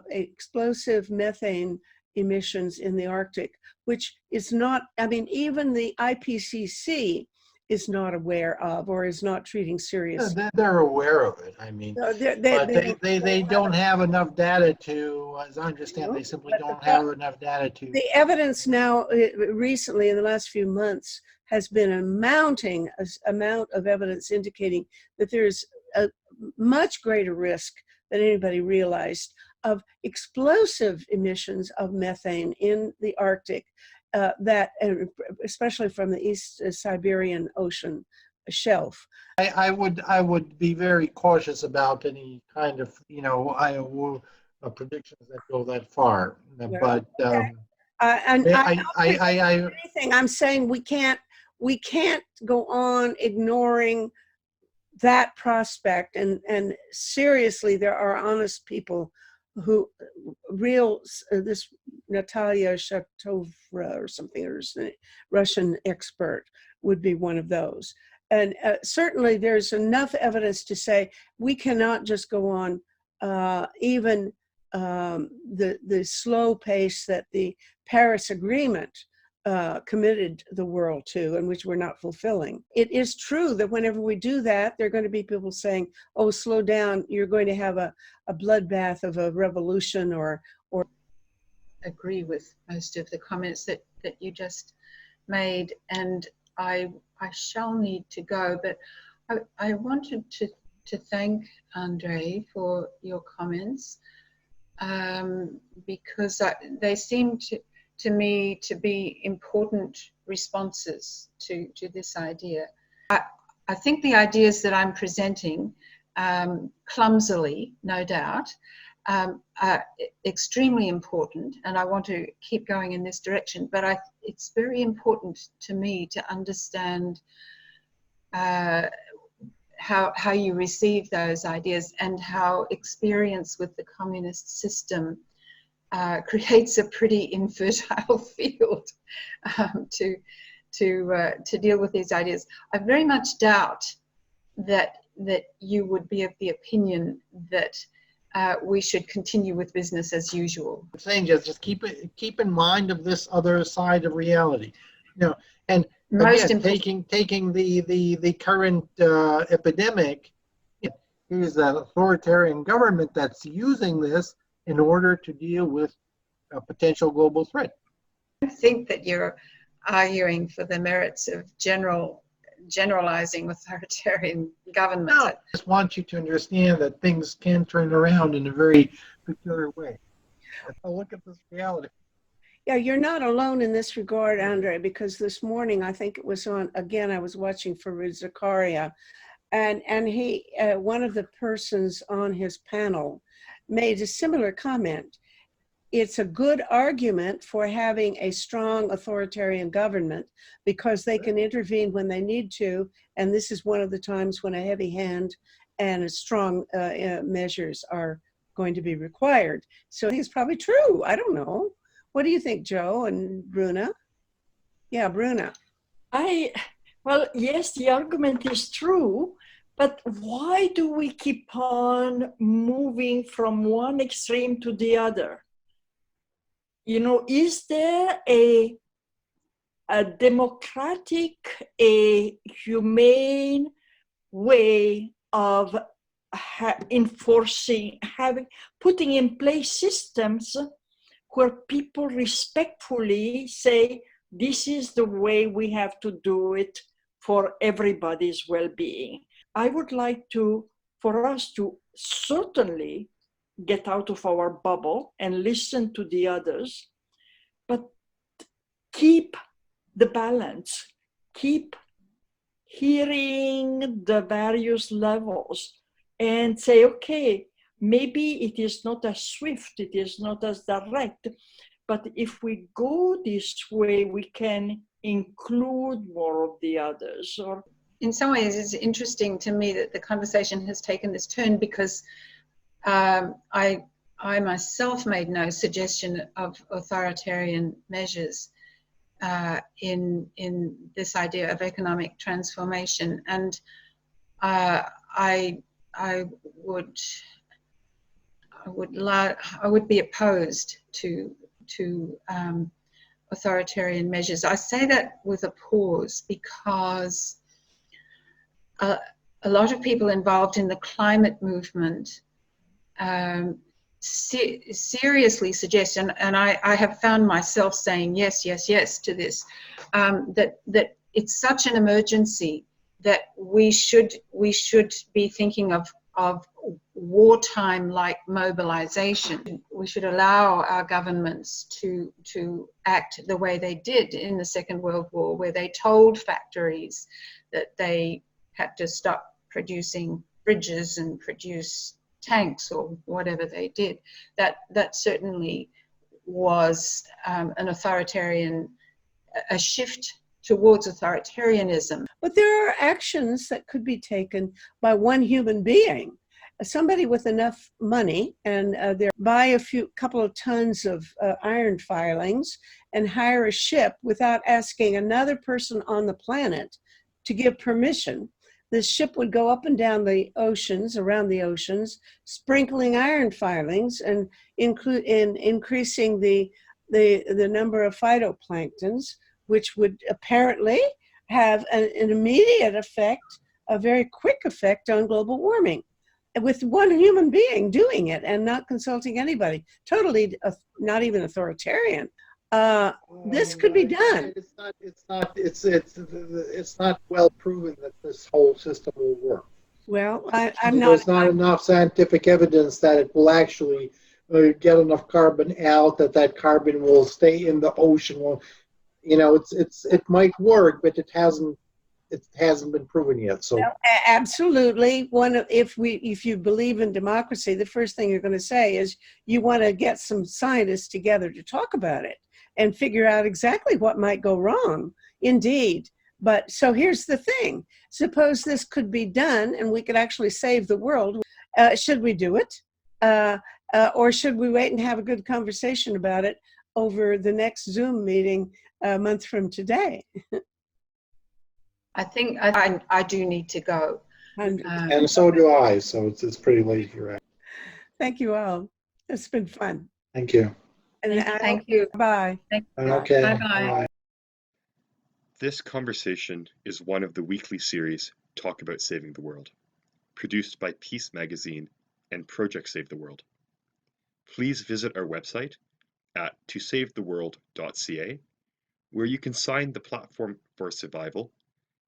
explosive methane emissions in the Arctic, which is not, I mean, even the IPCC is not aware of or is not treating seriously. They're aware of it. I mean, but they don't have enough data to, as I understand, they simply don't have enough data to. The evidence now, recently in the last few months, has been a mounting amount of evidence indicating that there's a much greater risk than anybody realized of explosive emissions of methane in the Arctic, that especially from the East Siberian Ocean shelf. I would be very cautious about any kind of predictions that go that far. But I'm saying we can't go on ignoring that prospect, and seriously, there are honest people who this Natalia Shatovra or something, or Russian expert would be one of those. And certainly there's enough evidence to say we cannot just go on even the slow pace that the Paris Agreement committed the world to, and which we're not fulfilling. It is true that whenever we do that, there are going to be people saying, oh, slow down, you're going to have a bloodbath of a revolution or agree with most of the comments that you just made, and I shall need to go, but I wanted to thank Andre for your comments, because they seem to me to be important responses to this idea. I think the ideas that I'm presenting, clumsily, no doubt, are extremely important, and I want to keep going in this direction, but it's very important to me to understand how you receive those ideas and how experience with the communist system creates a pretty infertile field to deal with these ideas. I very much doubt that you would be of the opinion that we should continue with business as usual. I'm saying just keep in mind of this other side of reality, and again, taking the current epidemic. Here's an authoritarian government that's using this in order to deal with a potential global threat. I think that you're arguing for the merits of generalizing authoritarian governments. No, I just want you to understand that things can turn around in a very peculiar way. Look at this reality. Yeah, you're not alone in this regard, Andre, because this morning, I think it was on, again, I was watching Farouz Zakaria, and he, one of the persons on his panel made a similar comment. It's a good argument for having a strong authoritarian government because they can intervene when they need to, and this is one of the times when a heavy hand and strong measures are going to be required. So I think it's probably true. I don't know. What do you think, Joe and Bruna? Yeah, Bruna. Well, yes, the argument is true, but why do we keep on moving from one extreme to the other? Is there a democratic, a humane way of putting in place systems where people respectfully say, this is the way we have to do it for everybody's well-being? I would like for us to certainly get out of our bubble and listen to the others, but keep the balance, keep hearing the various levels and say, okay, maybe it is not as swift, it is not as direct, but if we go this way, we can include more of the others. Or in some ways, it's interesting to me that the conversation has taken this turn, because I myself made no suggestion of authoritarian measures in this idea of economic transformation, and I would be opposed to authoritarian measures. I say that with a pause, because a lot of people involved in the climate movement seriously suggest, and I have found myself saying yes to this, that it's such an emergency that we should be thinking of wartime-like mobilization. We should allow our governments to act the way they did in the Second World War, where they told factories that they had to stop producing bridges and produce tanks or whatever they did. That certainly was an authoritarian, a shift towards authoritarianism. But there are actions that could be taken by one human being, somebody with enough money, and buy a couple of tons of iron filings and hire a ship without asking another person on the planet to give permission. The ship would go up and down the oceans, around the oceans, sprinkling iron filings and increasing the number of phytoplanktons, which would apparently have an immediate effect, a very quick effect on global warming, with one human being doing it and not consulting anybody. Totally not even authoritarian. This could be done. It's not well proven that this whole system will work. Well, I'm not. There's not enough scientific evidence that it will actually get enough carbon out, that carbon will stay in the ocean. Well, it might work, but it hasn't been proven yet. So Absolutely. If you believe in democracy, the first thing you're going to say is you want to get some scientists together to talk about it and figure out exactly what might go wrong. Indeed. But so here's the thing. Suppose this could be done and we could actually save the world. Should we do it? Or should we wait and have a good conversation about it over the next Zoom meeting a month from today? I think I do need to go. And so do I. So it's pretty late here. Thank you all. It's been fun. Thank you. And Thank you. Bye. Okay. Bye-bye. This conversation is one of the weekly series Talk About Saving the World, produced by Peace Magazine and Project Save the World. Please visit our website at tosavetheworld.ca, where you can sign the Platform for Survival,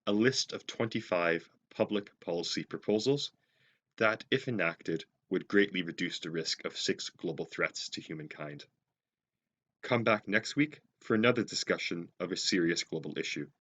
a list of 25 public policy proposals that, if enacted, would greatly reduce the risk of 6 global threats to humankind. Come back next week for another discussion of a serious global issue.